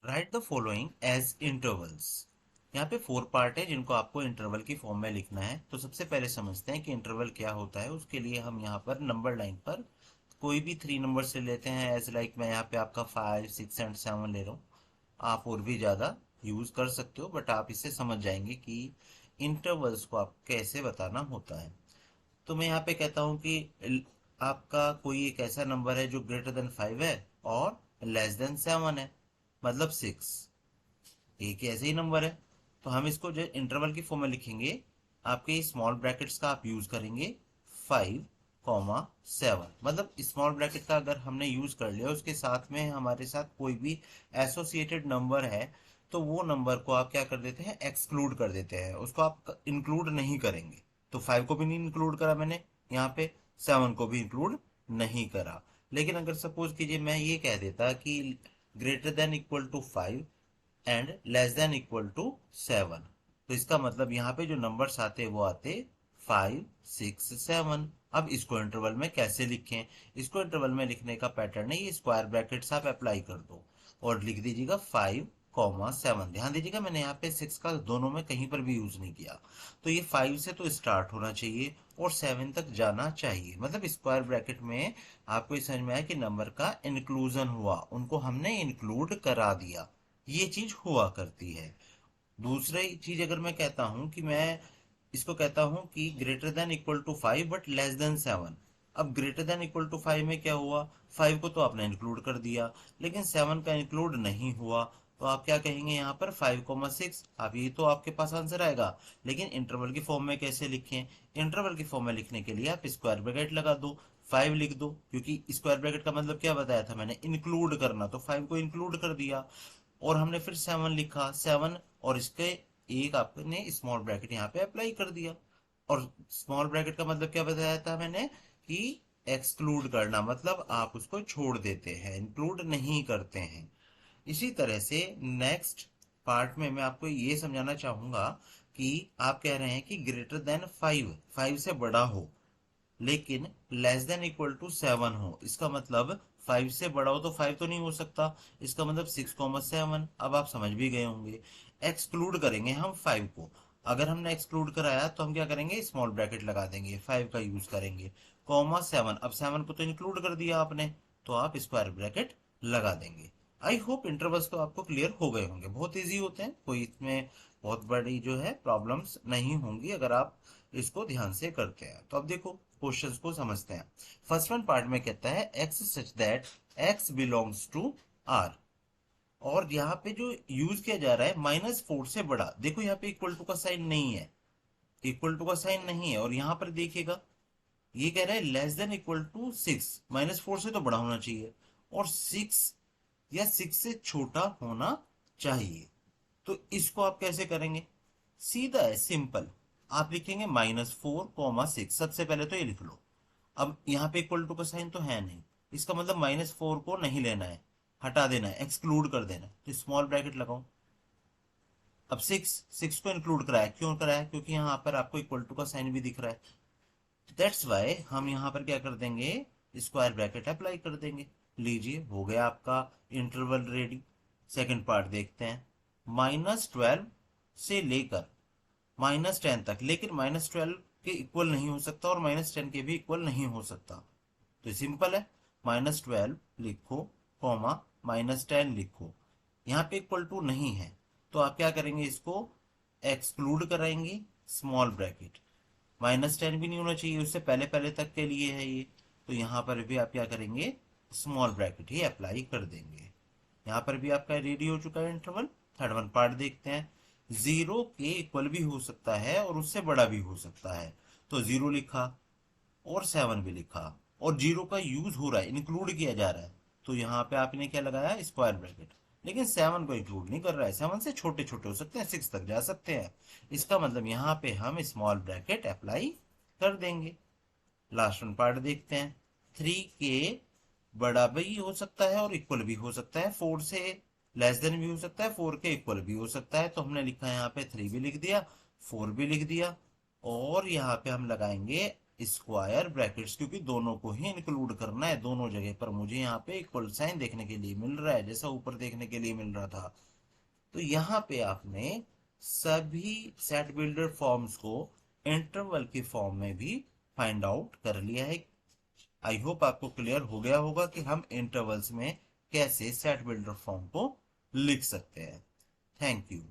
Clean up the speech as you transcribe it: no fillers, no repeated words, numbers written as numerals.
Right the following as intervals. यहाँ पे 4 part है जिनको आपको इंटरवल की फॉर्म में लिखना है। तो सबसे पहले समझते हैं कि इंटरवल क्या होता है। उसके लिए हम यहाँ पर नंबर लाइन पर कोई भी 3 नंबर से लेते हैं। एज लाइक मैं यहाँ पे आपका 5, 6 एंड 7 ले रहा हूँ। आप और भी ज़्यादा यूज कर सकते हो, बट आप इससे समझ जाएंगे कि इंटरवल्स को आप कैसे बताना होता है। तो मैं यहाँ पे कहता हूँ कि आपका कोई एक ऐसा नंबर है जो ग्रेटर देन 5 है और लेस देन 7 है, मतलब 6। एक ऐसे ही नंबर है। तो हम इसको जो इंटरवल की फॉर्म में लिखेंगे, आपके स्मॉल ब्रैकेट्स का आप यूज करेंगे 5, 7। मतलब स्मॉल ब्रैकेट का अगर हमने यूज कर लिया, उसके साथ में हमारे साथ कोई भी एसोसिएटेड नंबर है, तो वो नंबर को आप क्या कर देते हैं, एक्सक्लूड कर देते हैं, उसको आप इंक्लूड नहीं करेंगे। तो 5 को भी नहीं इंक्लूड करा मैंने यहाँ पे, 7 को भी इंक्लूड नहीं करा। लेकिन अगर सपोज कीजिए मैं ये कह देता कि greater than equal to 5 and less than equal to 7, तो इसका मतलब यहाँ पे जो नंबर्स आते वो आते 5, 6, 7। अब इसको इंटरवल में कैसे लिखें? इसको इंटरवल में लिखने का पैटर्न है, ये स्क्वायर ब्रैकेट्स आप अप्लाई कर दो और लिख दीजिएगा 5, 7। ध्यान दीजिएगा मैंने यहाँ पे 6 का दोनों में कहीं पर भी यूज नहीं किया। तो ये 5 से तो स्टार्ट होना चाहिए और 7 तक जाना चाहिए। मतलब स्क्वायर ब्रैकेट में आपको ये समझ में आया कि नंबर का इंक्लूजन हुआ, उनको हमने इंक्लूड करा दिया। ये चीज हुआ करती है। दूसरी चीज अगर मैं कहता हूं कि मैं इसको कहता हूं कि greater than equal to 5 but less than 7। अब ग्रेटर देन इक्वल टू 5 में क्या हुआ, 5 को तो आपने इंक्लूड कर दिया, लेकिन 7 का इंक्लूड नहीं हुआ। तो आप क्या कहेंगे यहाँ पर 5, 6। अब ये तो आपके पास आंसर आएगा, लेकिन इंटरवल की फॉर्म में कैसे लिखें? इंटरवल की फॉर्म में लिखने के लिए आप स्क्वायर ब्रैकेट लगा दो, 5 लिख दो, क्योंकि स्क्वायर ब्रैकेट का मतलब क्या बताया था मैंने, इंक्लूड करना। तो 5 को इंक्लूड कर दिया और हमने फिर 7 लिखा, 7 और इसके एक आपने स्मॉल ब्रैकेट यहाँ पे अप्लाई कर दिया। और स्मॉल ब्रैकेट का मतलब क्या बताया था मैंने कि एक्सक्लूड करना, मतलब आप उसको छोड़ देते हैं, इंक्लूड नहीं करते हैं। इसी तरह से नेक्स्ट पार्ट में मैं आपको ये समझाना चाहूंगा कि आप कह रहे हैं कि ग्रेटर देन 5, 5 से बड़ा हो, लेकिन लेस देन इक्वल टू 7 हो। इसका मतलब 5 से बड़ा हो तो 5 तो नहीं हो सकता, इसका मतलब 6, 7। अब आप समझ भी गए होंगे। एक्सक्लूड करेंगे हम 5 को। अगर हमने एक्सक्लूड कराया तो हम क्या करेंगे, स्मॉल ब्रैकेट लगा देंगे, 5 का यूज करेंगे, कॉमा 7। अब 7 को तो इंक्लूड कर दिया आपने, तो आप स्क्वायर ब्रैकेट लगा देंगे। आई होप इंटरवल्स तो आपको क्लियर हो गए होंगे। बहुत इजी होते हैं, कोई इसमें बहुत बड़ी जो है प्रॉब्लम्स नहीं होंगी अगर आप इसको ध्यान से करते हैं। तो अब देखो क्वेश्चंस को समझते हैं। फर्स्ट वन पार्ट में कहता है x such that x belongs to R. और यहाँ पे जो यूज किया जा रहा है -4 से बड़ा। देखो यहाँ पे इक्वल टू का साइन नहीं है, इक्वल टू का साइन नहीं है। और यहाँ पर देखिएगा ये कह रहा है लेस देन इक्वल टू 6, -4 से तो बड़ा होना चाहिए और 6 या 6 से छोटा होना चाहिए। तो इसको आप कैसे करेंगे? सीधा है, सिंपल। आप लिखेंगे -4, 6। सबसे पहले तो ये लिख लो। अब यहाँ पे इक्वल टू का साइन तो है नहीं, इसका मतलब -4 को नहीं लेना है, हटा देना है, एक्सक्लूड कर देना है। तो स्मॉल ब्रैकेट लगाओ। अब 6 को इंक्लूड कराया, क्यों कराया? क्योंकि यहाँ पर आपको इक्वल टू का साइन भी दिख रहा है। दैट्स वाई हम यहाँ पर क्या कर देंगे, स्क्वायर ब्रैकेट अप्लाई कर देंगे। लीजिए हो गया आपका इंटरवल रेडी। सेकंड पार्ट देखते हैं। -12 से लेकर -10 तक, लेकिन -12 के इक्वल नहीं हो सकता और -10 के भी इक्वल नहीं हो सकता। तो सिंपल है, -12 लिखो, कॉमा -10 लिखो। यहाँ पे इक्वल टू नहीं है, तो आप क्या करेंगे, इसको एक्सक्लूड कराएंगे, स्मॉल ब्रैकेट। -10 भी नहीं होना चाहिए, उससे पहले पहले तक के लिए है ये। तो यहाँ पर भी आप क्या करेंगे, स्मॉल ब्रैकेट ही अप्लाई कर देंगे। यहाँ पर भी आपका रेडी हो चुका है इंटरवल। थर्ड वन पार्ट देखते हैं। 0 के इक्वल भी हो सकता है और उससे बड़ा भी हो सकता है। तो 0 लिखा और 7 भी लिखा, और 0 का यूज हो रहा है, इंक्लूड किया जा रहा है। तो यहाँ पे आपने क्या लगाया, स्क्वायर ब्रैकेट। लेकिन 7 को इंक्लूड नहीं कर रहा है, 7 से छोटे छोटे हो सकते हैं, 6 तक जा सकते हैं। इसका मतलब यहाँ पे हम स्मॉल ब्रैकेट अप्लाई कर देंगे। लास्ट वन पार्ट देखते हैं। 3 के बड़ा भी हो सकता है और इक्वल भी हो सकता है, 4 से लेस देन भी हो सकता है, 4 के इक्वल भी हो सकता है। तो हमने लिखा है यहाँ पे 3 भी लिख दिया, 4 भी लिख दिया, और यहाँ पे हम लगाएंगे स्क्वायर ब्रैकेट्स, क्योंकि दोनों को ही इंक्लूड करना है, दोनों जगह पर मुझे यहाँ पे इक्वल साइन देखने के लिए मिल रहा है, जैसा ऊपर देखने के लिए मिल रहा था। तो यहाँ पे आपने सभी सेट बिल्डर फॉर्म्स को इंटरवल के फॉर्म में भी फाइंड आउट कर लिया है। आई होप आपको क्लियर हो गया होगा कि हम इंटरवल्स में कैसे सेट बिल्डर फॉर्म को लिख सकते हैं। Thank you.